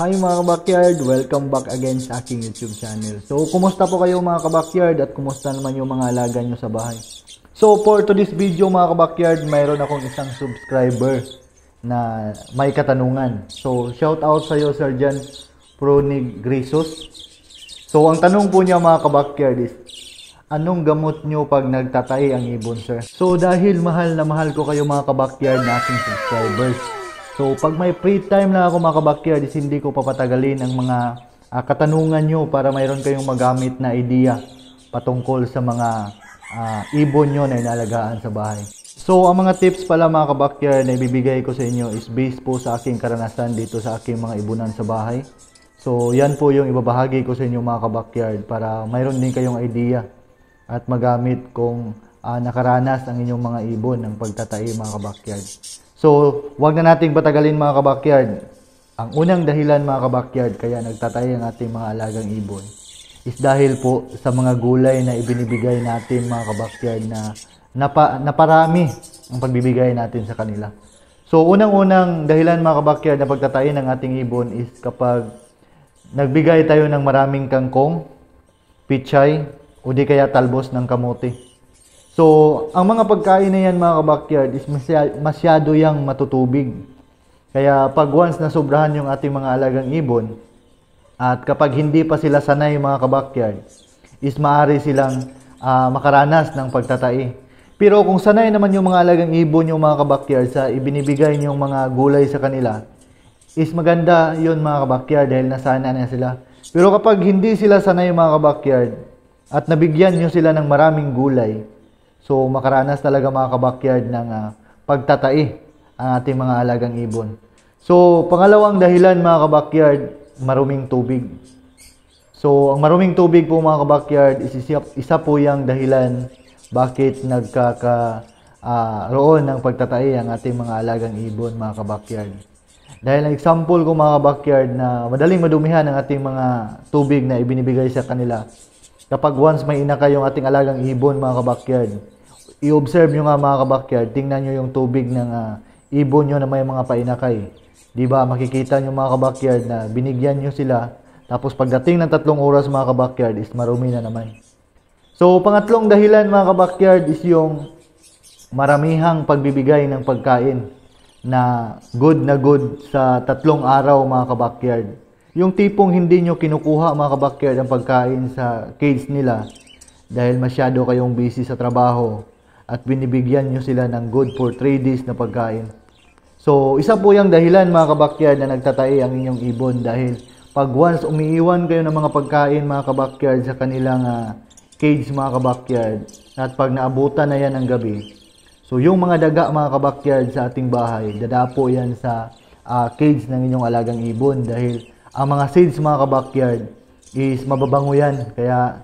Hi mga kabakyard! Welcome back again sa aking YouTube channel. So, kumusta po kayo mga kabakyard at kumusta naman yung mga alaga nyo sa bahay? So, for today's video mga kabakyard, mayroon akong isang subscriber na may katanungan. So, shout out sa iyo Sir Jan Pronigrisos. So, ang tanong po niya mga kabakyard is, anong gamot nyo pag nagtatay ang ibon, sir? So, dahil mahal na mahal ko kayo mga kabakyard na aking subscribers. So, pag may free time na ako mga kabakyard, is hindi ko papatagalin ang mga katanungan nyo para mayroon kayong magamit na idea patungkol sa mga ibon nyo na inalagaan sa bahay. So, ang mga tips pala mga kabakyard na ibibigay ko sa inyo is based po sa aking karanasan dito sa aking mga ibunan sa bahay. So, yan po yung ibabahagi ko sa inyo mga kabakyard para mayroon din kayong idea at magamit kung nakaranas ang inyong mga ibon ng pagtatae mga kabakyard. So, wag na nating patagalin mga kabakyard. Ang unang dahilan mga kabakyard kaya nagtatay ang ating mga alagang ibon is dahil po sa mga gulay na ibinibigay natin mga kabakyard na naparami ang pagbibigay natin sa kanila. So, unang-unang dahilan mga kabakyard na pagtatay ng ating ibon is kapag nagbigay tayo ng maraming kangkong, pichay, o di kaya talbos ng kamote. So, ang mga pagkain na yan mga kabakyard is masyado yang matutubig. Kaya pag once na sobrahan yung ating mga alagang ibon, at kapag hindi pa sila sanay mga kabakyard, is maaari silang makaranas ng pagtatai. Pero kung sanay naman yung mga alagang ibon yung mga kabakyard sa ibinibigay niyong mga gulay sa kanila, is maganda yun mga kabakyard dahil nasanay na sila. Pero kapag hindi sila sanay mga kabakyard, at nabigyan nyo sila ng maraming gulay, so, makaranas talaga mga kabakyard ng pagtatai ang ating mga alagang ibon. So, pangalawang dahilan mga kabakyard, maruming tubig. So, ang maruming tubig po mga kabakyard, isa po yung dahilan bakit nagkakaroon ng pagtatai ang ating mga alagang ibon mga kabakyard. Dahil ang example ko mga kabakyard na madaling madumihan ang ating mga tubig na ibinibigay sa kanila. Kapag once may inakay yung ating alagang ibon mga kabakyard, i-observe nyo nga mga kabakyard, tingnan nyo yung tubig ng ibon nyo na may mga painakay. Diba, makikita nyo mga kabakyard na binigyan nyo sila, tapos pagdating ng 3 oras mga kabakyard is marumi na naman. So, pangatlong dahilan mga kabakyard is yung maramihang pagbibigay ng pagkain na good sa 3 araw mga kabakyard. Yung tipong hindi nyo kinukuha mga kabakyard ang pagkain sa cage nila dahil masyado kayong busy sa trabaho at binibigyan nyo sila ng good for 3 days na pagkain. So, isa po yung dahilan mga kabakyard na nagtatay ang inyong ibon dahil pag once umiiwan kayo ng mga pagkain mga kabakyard sa kanilang cage mga kabakyard at pag naabutan na yan ng gabi, so yung mga daga mga kabakyard sa ating bahay, dadapo yan sa cage ng inyong alagang ibon dahil ang mga seeds mga kabakyard is mababango yan. Kaya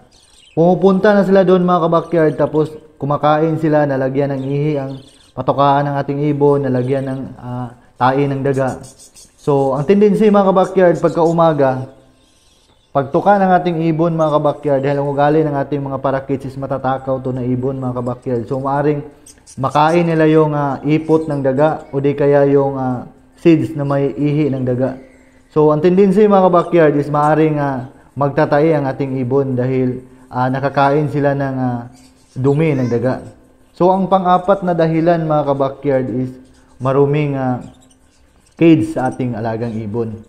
pumupunta na sila doon mga kabakyard tapos kumakain sila, nalagyan ng ihi ang patokaan ng ating ibon, nalagyan ng tae ng daga. So, ang tendency mga kabakyard pagka umaga, pagtuka ng ating ibon mga kabakyard, dahil ang ugali ng ating mga parakits is matatakaw to na ibon mga kabakyard. So, maaring makain nila yung ipot ng daga o di kaya yung seeds na may ihi ng daga. So, ang tendency mga kabakyard is maaring magtatae ang ating ibon dahil nakakain sila ng dumi ng daga. So, ang pang-apat na dahilan mga kabakyard is maruming cage sa ating alagang ibon.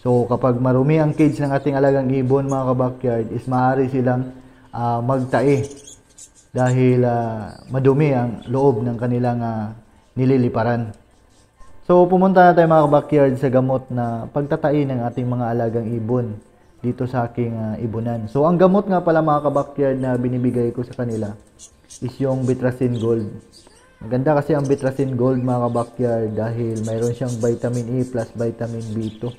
So, kapag marumi ang cage ng ating alagang ibon mga kabakyard is maaari silang magtae dahil madumi ang loob ng kanilang nililiparan. So, pumunta na tayo mga kabakyard sa gamot na pagtatai ng ating mga alagang ibon dito sa aking ibunan. So, ang gamot nga pala mga kabakyard na binibigay ko sa kanila is yung Bitracin Gold. Maganda kasi ang Bitrasin Gold mga kabakyard dahil mayroon siyang vitamin E plus vitamin B2.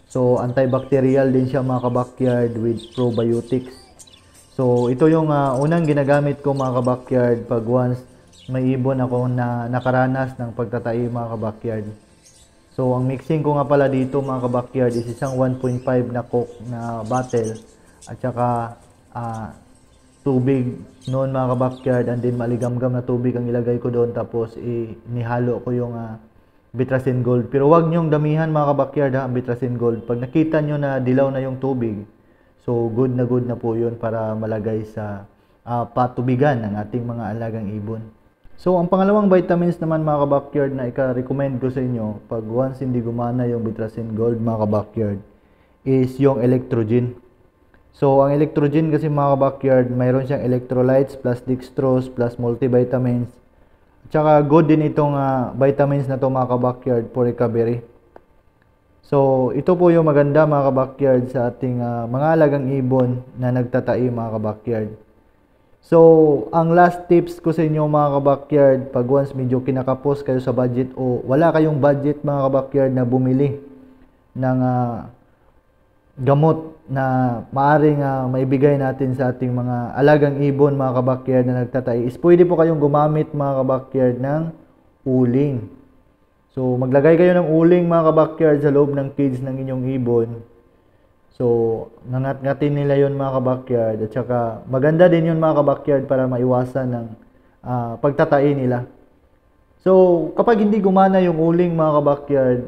So antibacterial din siya mga kabakyard with probiotics. So ito yung unang ginagamit ko mga kabakyard pag once may ibon ako na nakaranas ng pagtatai mga kabakyard. So ang mixing ko nga pala dito mga kabakyard is isang 1.5 na coke na bottle at saka tubig noon mga kabakyard, and then maligamgam na tubig ang ilagay ko doon, tapos inihalo ko yung Bitrasin Gold. Pero wag nyong damihan mga kabakyard ang Bitrasin Gold. Pag nakita nyo na dilaw na yung tubig, so good na po yun para malagay sa patubigan ng ating mga alagang ibon. So ang pangalawang vitamins naman mga kabakyard na ika-recommend ko sa inyo pag once hindi gumana yung Bitrasin Gold mga kabakyard is yung Electrogen. So, ang Electrogen kasi mga kabakyard, mayroon siyang electrolytes plus dextrose plus multivitamins. Tsaka good din itong vitamins na to mga kabakyard for recovery. So, ito po yung maganda mga kabakyard sa ating mga alagang ibon na nagtatai mga kabakyard. So, ang last tips ko sa inyo mga kabakyard, pag once medyo kinakapos kayo sa budget o wala kayong budget mga kabakyard na bumili ng gamot na maaring maibigay natin sa ating mga alagang ibon mga kabakyard na nagtatay is pwede po kayong gumamit mga kabakyard ng uling. So maglagay kayo ng uling mga kabakyard sa loob ng cage ng inyong ibon. So nangat-ngatin nila yon mga kabakyard, at saka maganda din yun mga kabakyard para maiwasan ng pagtatai nila. So kapag hindi gumana yung uling mga kabakyard,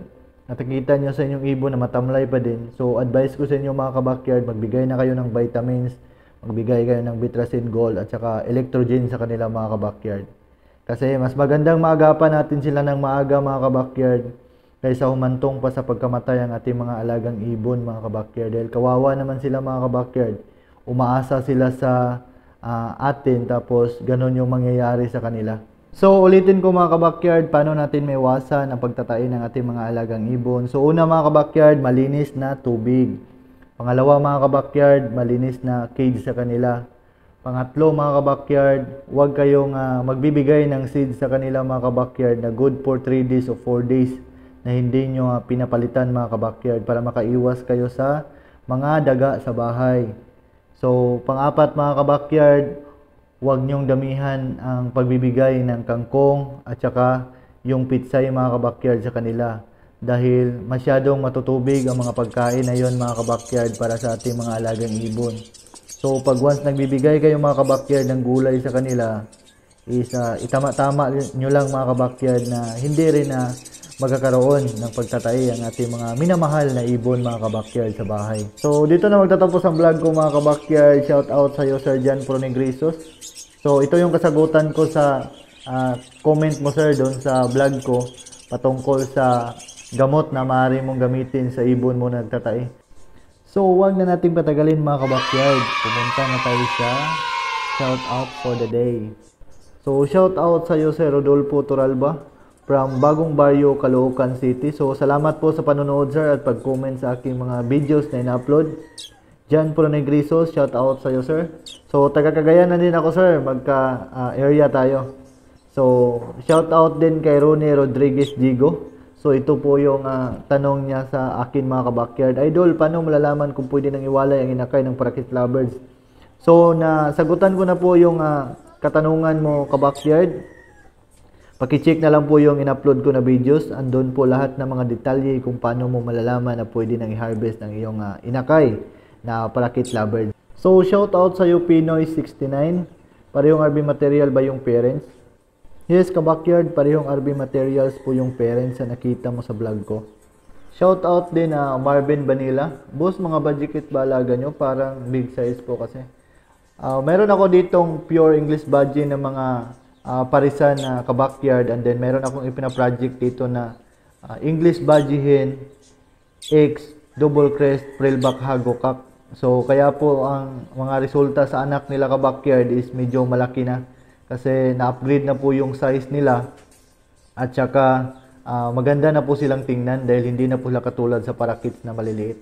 nakikita nyo sa inyong ibon na matamlay pa din. So, advice ko sa inyo mga kabakyard, magbigay na kayo ng vitamins, magbigay kayo ng Bitrasin Gold at saka Electrogen sa kanila mga kabakyard. Kasi mas magandang maagapan natin sila ng maaga mga kabakyard kaysa humantong pa sa pagkamatay ang ating mga alagang ibon mga kabakyard. Dahil kawawa naman sila mga kabakyard. Umaasa sila sa atin, tapos ganun yung mangyayari sa kanila. So, ulitin ko mga kabakyard, paano natin maiwasan ang pagtatai ng ating mga alagang ibon. So, una mga kabakyard, malinis na tubig. Pangalawa mga kabakyard, malinis na cage sa kanila. Pangatlo mga kabakyard, huwag kayong magbibigay ng seeds sa kanila mga kabakyard na good for 3 days o 4 days na hindi nyo pinapalitan mga kabakyard para makaiwas kayo sa mga daga sa bahay. So, pang-apat mga kabakyard, huwag nyong damihan ang pagbibigay ng kangkong at saka yung pitsay mga kabakyard sa kanila dahil masyadong matutubig ang mga pagkain na yon mga kabakyard para sa ating mga alagang ibon. So pag once nagbibigay kayo mga kabakyard ng gulay sa kanila is itama-tama nyo lang mga kabakyard na hindi rin magkakaroon ng pagtatai ang ating mga minamahal na ibon mga kabakyard sa bahay. So dito na magtatapos ang vlog ko mga kabakyard. Shout out sa iyo Sir Jan Pronegrisos. So ito yung kasagutan ko sa comment mo sir doon sa vlog ko patungkol sa gamot na maaari mong gamitin sa ibon mo na nagtatai. So huwag na natin patagalin mga kabakyard. Pumunta na tayo sa shout out for the day. So shout out sa iyo Sir Rodolfo Toralba from Bagong Barrio, Caloocan City. So, salamat po sa panonood, sir, at pag-comment sa aking mga videos na ina-upload. Jan Pronegrisos, shout out sa iyo, sir. So, taga-Cagayan na din ako, sir. Magka-area tayo. So, shout out din kay Ronnie Rodriguez Digo. So, ito po yung tanong niya sa akin, mga kabakyard. Idol, paano malalaman kung pwede nang iwalay ang inakay ng Parakeet Lovebirds? So, nasagutan ko na po yung katanungan mo, kabakyard. Paki-check na lang po yung in-upload ko na videos. Andun po lahat ng mga detalye kung paano mo malalaman na pwede nang i-harvest ng iyong inakay na Parakeet Lovebirds. So, shout out sa iyo Pinoy69. Parehong RB material ba yung parents? Yes, kabakyard, parehong RB materials po yung parents na nakita mo sa vlog ko. Shout out din Marvin Vanilla. Boss, mga budget ba alaga nyo? Parang big size po kasi. Meron ako ditong pure English budgie ng mga parisan na kabakyard, and then meron akong ipina-project dito na English Budgie Hen X Double Crest Frillback Hagokak. So kaya po ang mga resulta sa anak nila kabakyard is medyo malaki na kasi na-upgrade na po yung size nila at saka maganda na po silang tingnan dahil hindi na po sila katulad sa parakeets na maliliit.